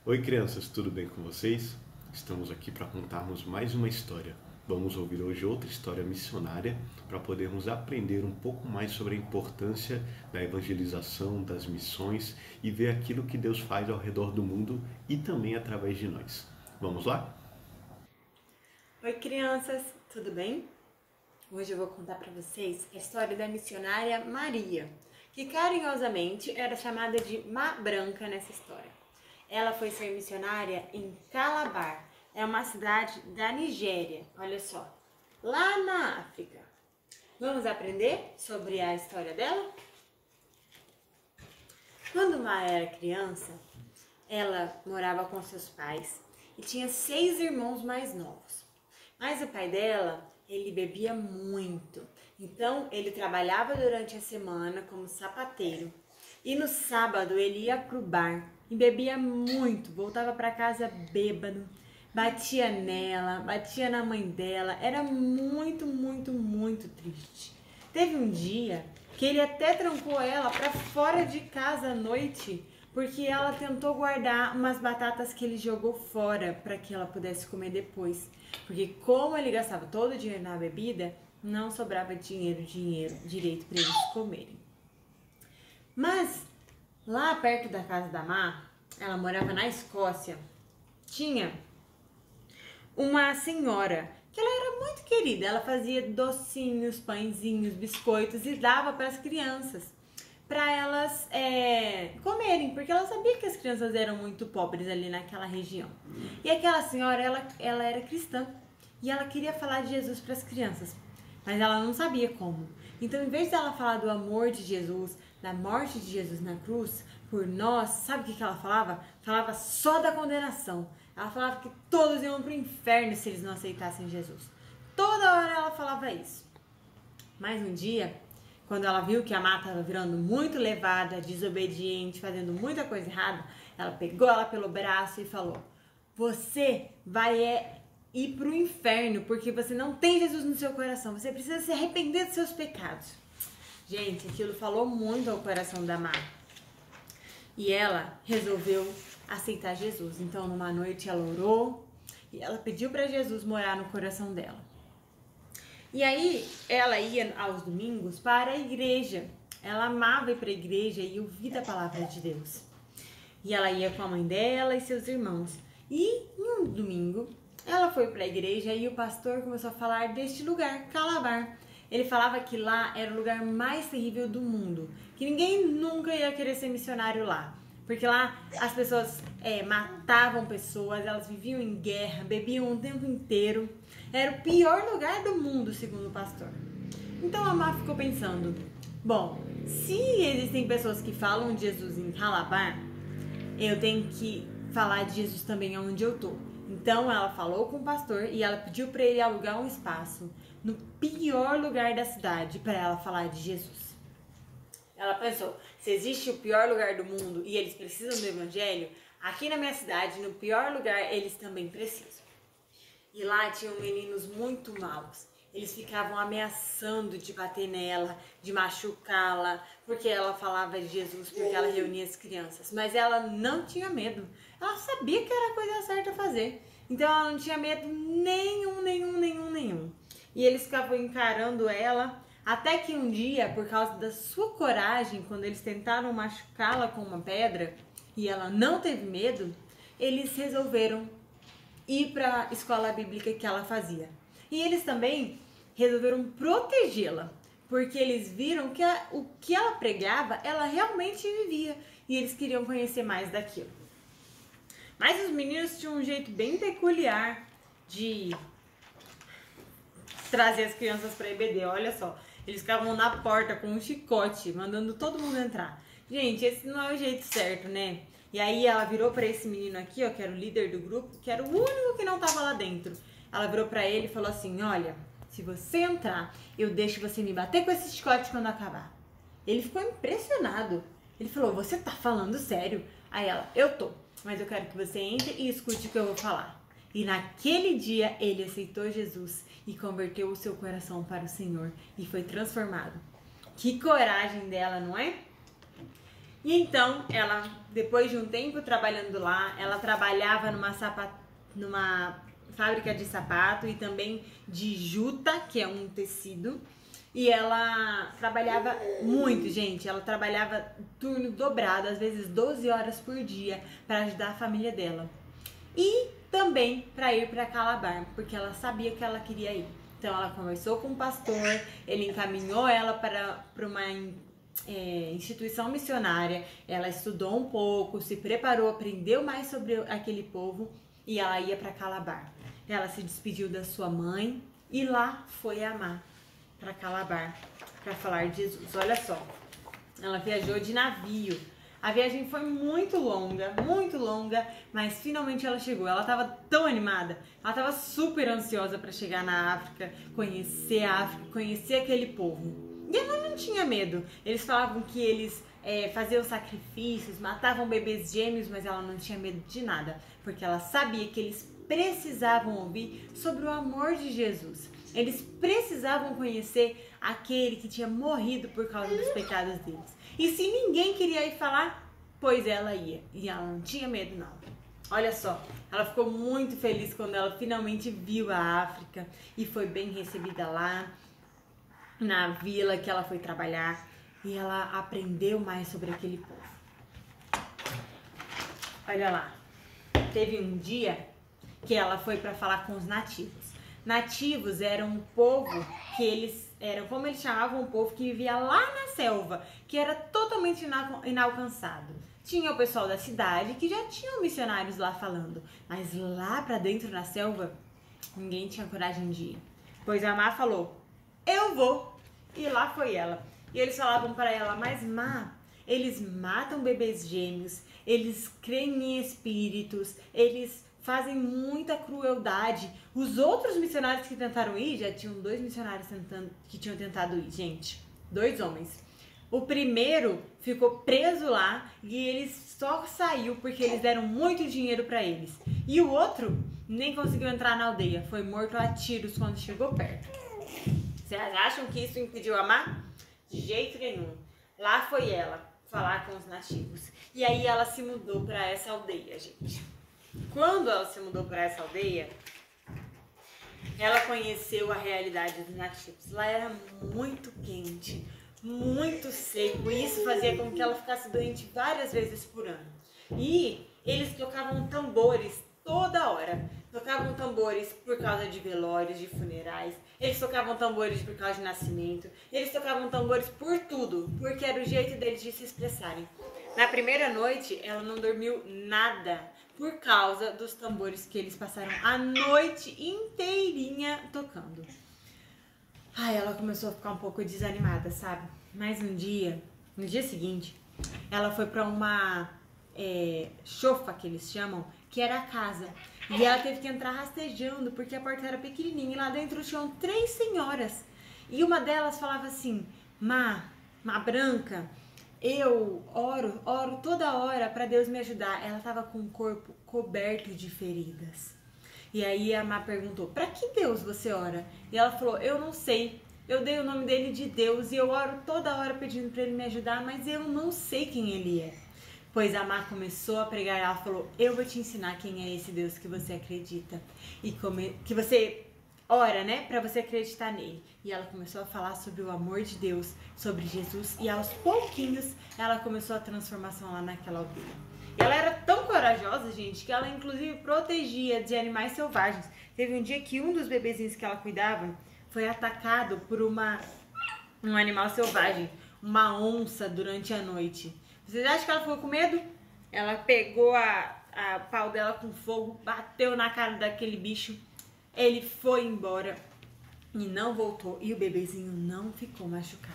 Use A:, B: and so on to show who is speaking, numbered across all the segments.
A: Oi crianças, tudo bem com vocês? Estamos aqui para contarmos mais uma história. Vamos ouvir hoje outra história missionária para podermos aprender um pouco mais sobre a importância da evangelização, das missões e ver aquilo que Deus faz ao redor do mundo e também através de nós. Vamos lá?
B: Oi crianças, tudo bem? Hoje eu vou contar para vocês a história da missionária Maria, que carinhosamente era chamada de Má Branca nessa história. Ela foi ser missionária em Calabar, é uma cidade da Nigéria, olha só, lá na África. Vamos aprender sobre a história dela? Quando Má era criança, ela morava com seus pais e tinha 6 irmãos mais novos. Mas o pai dela, ele bebia muito, então ele trabalhava durante a semana como sapateiro e no sábado ele ia pro bar e bebia muito, voltava para casa bêbado, batia nela, batia na mãe dela, era muito triste. Teve um dia que ele até trancou ela para fora de casa à noite, porque ela tentou guardar umas batatas que ele jogou fora para que ela pudesse comer depois. Porque como ele gastava todo o dinheiro na bebida, não sobrava dinheiro direito para eles comerem. Mas lá perto da casa da Má, ela morava na Escócia, tinha uma senhora que ela era muito querida. Ela fazia docinhos, pãezinhos, biscoitos e dava para as crianças, para elas comerem, porque ela sabia que as crianças eram muito pobres ali naquela região. E aquela senhora, ela era cristã e ela queria falar de Jesus para as crianças, mas ela não sabia como. Então, em vez dela falar do amor de Jesus, da morte de Jesus na cruz por nós, sabe o que ela falava? Falava só da condenação. Ela falava que todos iam para o inferno se eles não aceitassem Jesus. Toda hora ela falava isso. Mas um dia, quando ela viu que a Má estava virando muito levada, desobediente, fazendo muita coisa errada, ela pegou ela pelo braço e falou: você vai ir para o inferno porque você não tem Jesus no seu coração. Você precisa se arrepender dos seus pecados. Gente, aquilo falou muito ao coração da Má. E ela resolveu aceitar Jesus. Então, numa noite, ela orou e ela pediu para Jesus morar no coração dela. E aí, ela ia aos domingos para a igreja. Ela amava ir para a igreja e ouvir a palavra de Deus. E ela ia com a mãe dela e seus irmãos. E em um domingo, ela foi para a igreja e o pastor começou a falar deste lugar, Calabar. Ele falava que lá era o lugar mais terrível do mundo, que ninguém nunca ia querer ser missionário lá. Porque lá as pessoas matavam pessoas, elas viviam em guerra, bebiam o tempo inteiro. Era o pior lugar do mundo, segundo o pastor. Então a Má ficou pensando: bom, se existem pessoas que falam de Jesus em Calabar, eu tenho que falar de Jesus também onde eu tô. Então ela falou com o pastor e ela pediu para ele alugar um espaço no pior lugar da cidade para ela falar de Jesus. Ela pensou: se existe o pior lugar do mundo e eles precisam do evangelho, aqui na minha cidade, no pior lugar, eles também precisam. E lá tinham meninos muito maus. Eles ficavam ameaçando de bater nela, de machucá-la, porque ela falava de Jesus, porque ela reunia as crianças. Mas ela não tinha medo. Ela sabia que era a coisa certa a fazer. Então ela não tinha medo nenhum. E eles ficavam encarando ela, até que um dia, por causa da sua coragem, quando eles tentaram machucá-la com uma pedra, e ela não teve medo, eles resolveram ir para a escola bíblica que ela fazia. E eles também resolveram protegê-la, porque eles viram que o que ela pregava, ela realmente vivia, e eles queriam conhecer mais daquilo. Mas os meninos tinham um jeito bem peculiar de trazer as crianças para EBD, olha só. Eles ficavam na porta com um chicote, mandando todo mundo entrar. Gente, esse não é o jeito certo, né? E aí ela virou para esse menino aqui, ó, que era o líder do grupo, que era o único que não tava lá dentro. Ela virou para ele e falou assim: olha, se você entrar, eu deixo você me bater com esse chicote quando acabar. Ele ficou impressionado. Ele falou: você tá falando sério? Aí ela: eu tô, mas eu quero que você entre e escute o que eu vou falar. E naquele dia ele aceitou Jesus e converteu o seu coração para o Senhor e foi transformado. Que coragem dela, não é? E então, ela, depois de um tempo trabalhando lá, ela trabalhava numa fábrica de sapato e também de juta, que é um tecido. E ela trabalhava muito, gente. Ela trabalhava turno dobrado, às vezes 12 horas por dia, para ajudar a família dela. E também para ir para Calabar, porque ela sabia que ela queria ir. Então ela conversou com o pastor, ele encaminhou ela para uma instituição missionária. Ela estudou um pouco, se preparou, aprendeu mais sobre aquele povo e ela ia para Calabar. Ela se despediu da sua mãe e lá foi amar para Calabar para falar de Jesus. Olha só, ela viajou de navio. A viagem foi muito longa, mas finalmente ela chegou. Ela estava tão animada, ela estava super ansiosa para chegar na África, conhecer a África, conhecer aquele povo. E ela não tinha medo. Eles falavam que eles faziam sacrifícios, matavam bebês gêmeos, mas ela não tinha medo de nada, porque ela sabia que eles precisavam ouvir sobre o amor de Jesus. Eles precisavam conhecer aquele que tinha morrido por causa dos pecados deles. E se ninguém queria ir falar, pois ela ia. E ela não tinha medo, não. Olha só, ela ficou muito feliz quando ela finalmente viu a África e foi bem recebida lá, na vila que ela foi trabalhar. E ela aprendeu mais sobre aquele povo. Olha lá, teve um dia que ela foi para falar com os nativos. Nativos eram um povo que eles eram, como eles chamavam, um povo que vivia lá na selva, que era totalmente inalcançado. Tinha o pessoal da cidade que já tinham missionários lá falando, mas lá pra dentro na selva, ninguém tinha coragem de ir. Pois a Má falou, eu vou, e lá foi ela. E eles falavam para ela, mas Má, eles matam bebês gêmeos, eles creem em espíritos, eles fazem muita crueldade. Os outros missionários que tentaram ir, já tinham 2 missionários que tinham tentado ir, gente. 2 homens. O primeiro ficou preso lá e ele só saiu porque eles deram muito dinheiro para eles. E o outro nem conseguiu entrar na aldeia, foi morto a tiros quando chegou perto. Vocês acham que isso impediu a Má? De jeito nenhum. Lá foi ela falar com os nativos. E aí ela se mudou para essa aldeia, gente. Quando ela se mudou para essa aldeia, ela conheceu a realidade dos nativos. Lá era muito quente, muito seco, e isso fazia com que ela ficasse doente várias vezes por ano. E eles tocavam tambores toda hora. Tocavam tambores por causa de velórios, de funerais. Eles tocavam tambores por causa de nascimento. Eles tocavam tambores por tudo, porque era o jeito deles de se expressarem. Na primeira noite, ela não dormiu nada por causa dos tambores que eles passaram a noite inteirinha tocando. Ai, ela começou a ficar um pouco desanimada, sabe? Mas no dia seguinte, ela foi pra uma chofa, que eles chamam, que era a casa. E ela teve que entrar rastejando, porque a porta era pequenininha e lá dentro tinham 3 senhoras. E uma delas falava assim, Má Branca, eu oro toda hora para Deus me ajudar. Ela estava com o corpo coberto de feridas. E aí a Má perguntou, para que Deus você ora? E ela falou, eu não sei. Eu dei o nome dele de Deus e eu oro toda hora pedindo para ele me ajudar, mas eu não sei quem ele é. Pois a Má começou a pregar, ela falou, eu vou te ensinar quem é esse Deus que você acredita. E que você ora, né, para você acreditar nele. E ela começou a falar sobre o amor de Deus, sobre Jesus, e aos pouquinhos ela começou a transformação lá naquela aldeia. E ela era tão corajosa, gente, que ela inclusive protegia de animais selvagens. Teve um dia que um dos bebezinhos que ela cuidava foi atacado por um animal selvagem, uma onça, durante a noite. Vocês acham que ela ficou com medo? Ela pegou a pau dela com fogo, bateu na cara daquele bicho. Ele foi embora e não voltou. E o bebezinho não ficou machucado.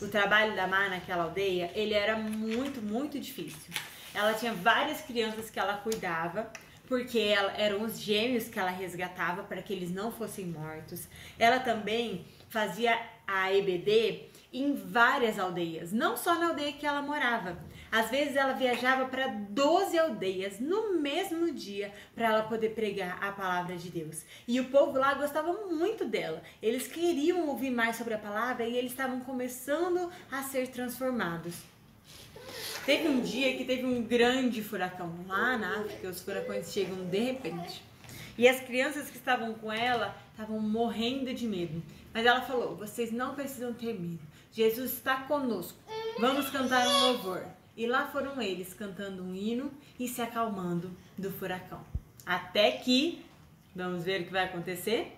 B: O trabalho da Má naquela aldeia, ele era muito, muito difícil. Ela tinha várias crianças que ela cuidava, porque eram os gêmeos que ela resgatava para que eles não fossem mortos. Ela também fazia a EBD em várias aldeias, não só na aldeia que ela morava. Às vezes ela viajava para 12 aldeias no mesmo dia para ela poder pregar a palavra de Deus. E o povo lá gostava muito dela. Eles queriam ouvir mais sobre a palavra e eles estavam começando a ser transformados. Teve um dia que teve um grande furacão. Lá na África, os furacões chegam de repente. E as crianças que estavam com ela estavam morrendo de medo. Mas ela falou, vocês não precisam ter medo. Jesus está conosco. Vamos cantar um louvor. E lá foram eles cantando um hino e se acalmando do furacão. Até que, vamos ver o que vai acontecer?